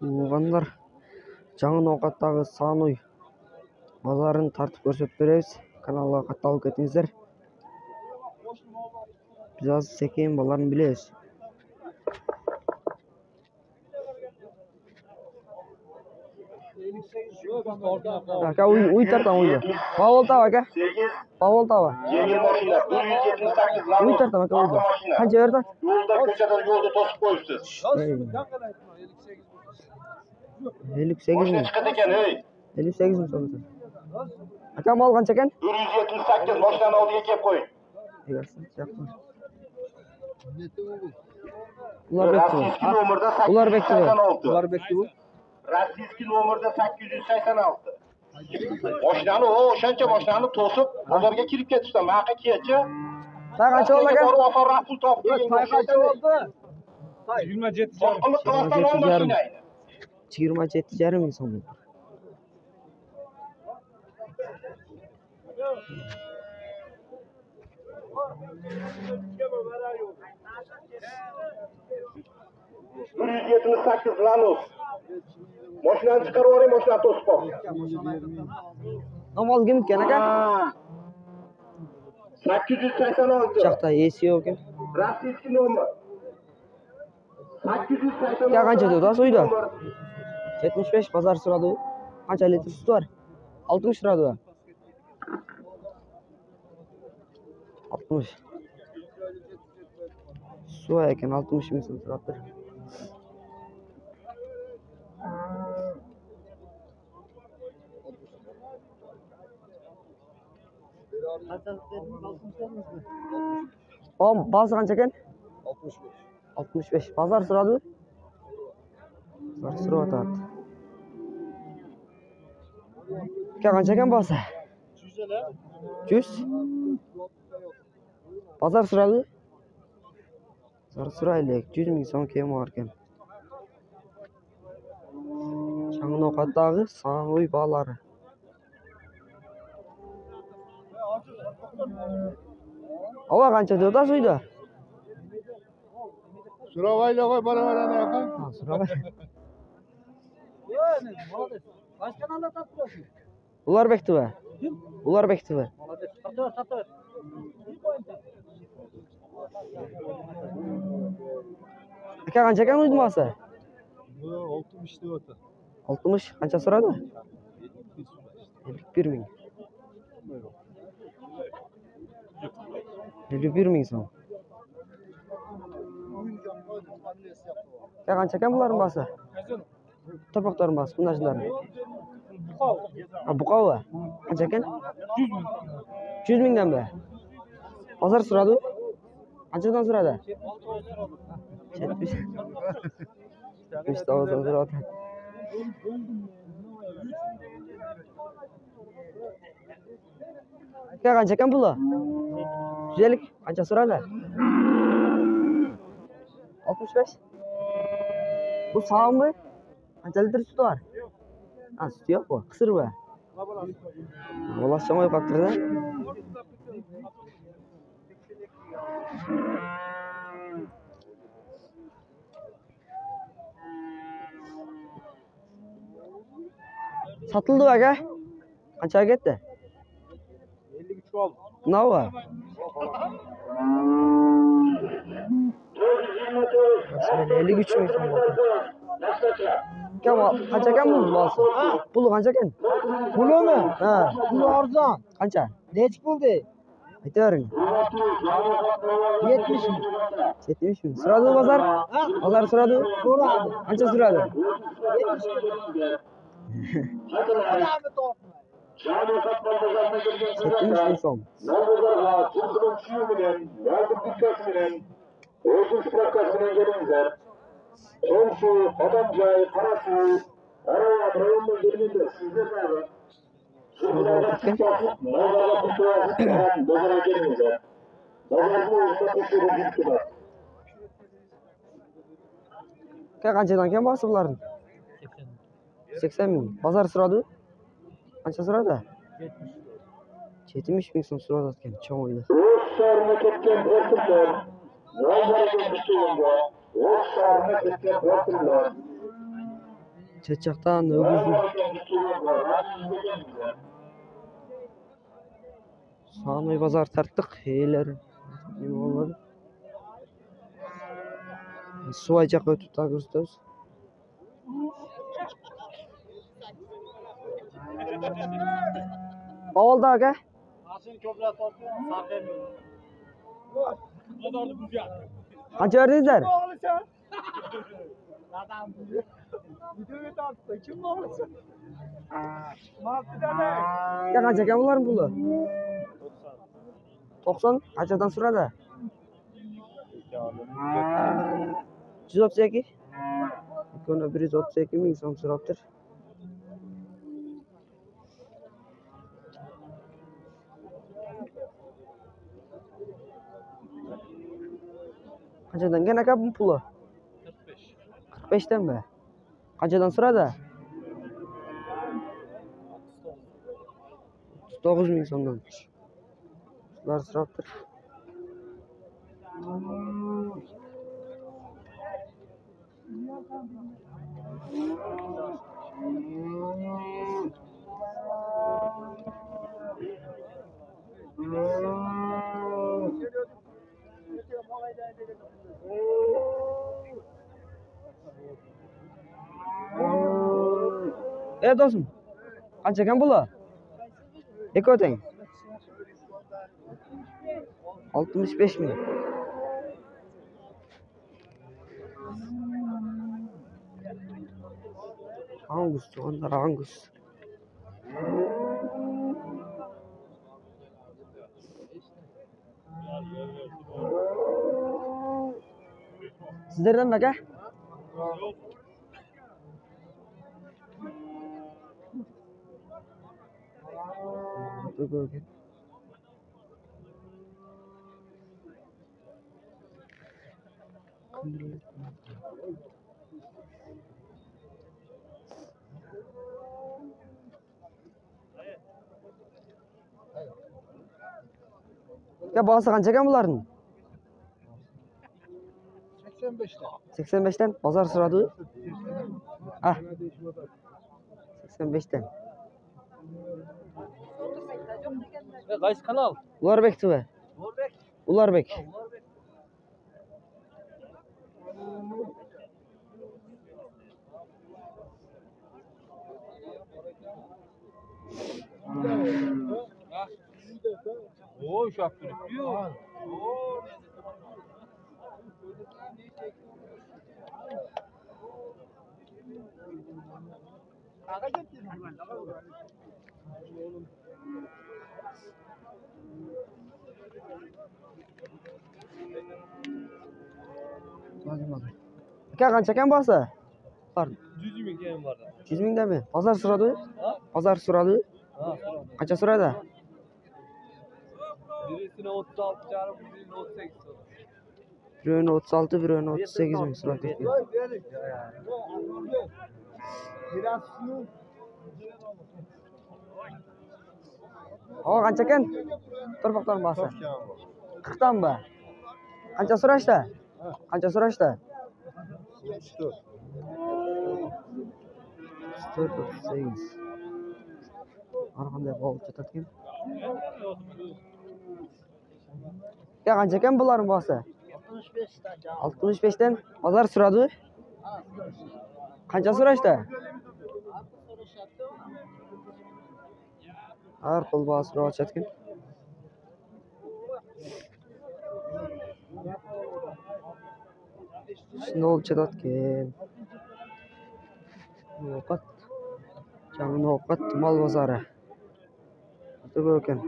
Туғандар, жаңы Ноқаттағы Сааноy базарын тартып көрсөтүп беребиз. Каналга катталып кетиңиздер. Биз азыр секен баларын билебиз. Aka uy tartan uydu. Pavoltava aka. Pavoltava. Yengil mashina 178 lan. Uy tartan aka uydu. Qancha berdi? Yo'lda ko'chadan yo'lda to'sib qo'yibsiz. 58 Mashina ming. chiqadi ekan, ey. 58 ming so'm. Aka mal qancha ekan? 178 mashinani oldiga kelib qo'ying. Ular bektibi. Ular bektibi. Ular bektibi. Rossiyskiy nomerda 886. Mashinani o'shancha mashinani to'sib, bozorga kirib ketibsan. Maqa kiyachi. Sa qancha oldi aka? Borib oxir pul topib kelgan. Qancha oldi? 27,5 ming so'm. Lanus. Mashinani chiqarib yuboring, mashinani to'sib qo'y. Namoz kimniki aka? 886. Chaqda esi yo'q ekan. Rossiyskiy nomer. 886. Ya qancha dedi uyda? 75 bozor so'radi. Qancha litr sut bor? 60 so'radi. 60. Suv ekan 60 ming so'm so'rabdi. Bazı qancha ekan? 65. Bozor so'radi. Bozor so'rayapti. Qancha ekan bo'lsa? 100. Bozor so'radi. Bozor so'raylik. 100 ming so'm keyin bor ekan. Жаңы Ноқаттағы Сааноy балары. Ава qancha dedi uyda? So'ravaylar qo'y, baravarani aka. Ha, so'ravay. Bosh kanalda toptirasiz. Ular bektibi. Ular bektibi. Satır. Aka qancha ekan uyda bo'lsa? 60 deyapti. 60 qancha so'radi? 51 ming. 51 ming so'm. Qancha ekan bularning bo'lsa? To'proqlarning bo'lsa, bundan shularning. Buqova. Qancha ekan? 100 mingdan be. Bozor so'radi? Qanchadan so'radi? 70. 70 tavozdan so'radi. Qancha ekan puli? 150. Qancha so'radi? 65. Bu sağımı? Qancha litr sut var? Ha, sut yo'q bu. Qisir bu. Bolashamay qolibdi-da. Satıldı aka. Qanchaga ketdi? 53 oldu. Nova. Bismillah 53 ming so'm bo'ldi. Qancha ekan bu bo'lsa? Puli qancha ekan? Pulimi? Ha. Puli arzon. Qancha? Nech bo'ldi? Aytavering. 70 ming. 70 ming. So'radi bozor? Bozor so'radi? So'radi. Qancha so'radi? 70 ming. Yetmiş ming so'm. Komşu, adam cahil, parası, araya bırakılma gelmedi, sizde ne var? Şurada tutuyorsun, mağazada tutuyorsun, bozara gelmedi. Bozarda olsa tutuyor, gitti bak. Qanchadan ekan bo'lsa bularning? 80 ming. Bozor so'radi? Qancha so'radi? 70 ming so'm so'radi ekan, cho'ng'ida. O'z shahriga ketgan o'tirlar, yolg'onga tushganda o'z shahriga ketgan o'tirlar. Çeçaktan ögüzün. Sanoy bazar tarttık. Heyleri. Nima olmadı. Suva жаққа өтіп тағы көрсетеміз. Oldu aka. Qancha berdingizlar? Ya qancha ekan bularning puli? 90. Qanchadan so'radi? 132. Ikkovini 132 ming so'm so'rabdir. Qanchadan ekan aka bu puli? 45 dan mi? Qanchadan so'radi? 39 ming so'mdan. Ular so'rabdir. Do'stim. Qancha ekan puli? Ikki o'tang. 65 ming. Angus, onlar Angus. Sizlerden mi aka? Yok. Ya bahası qancha ekan bularning? 85'ten. 85'ten pazar so'radi. Ah. 85'ten. Qaysi kanal? Ularbek TV. Ularbek. Oy şapkırık diyor. Aka qancha ekan bahası? 100 ming kem var. 100 mingdan mi? Pazar so'radi. Pazar so'radi. Qancha so'radi? Birisine 36 çarpı birisine 38. Birini 36, birini 38 ming so'rab ketgan. O qancha ekan? To'rboqdan bahası. 40 dan mı? Qancha so'rashdi? Qancha so'rashdi? 34. 38. Har qanday bo'lib ketadigan. Ya qancha ekan bularning bahası? 65 dan bozor so'radi. Qancha so'rashdi? Har xil bahas so'rayotgan. Shuni olib ketayotgan. Ovqat. Jamini ovqat mol bozori. O'tib ekan.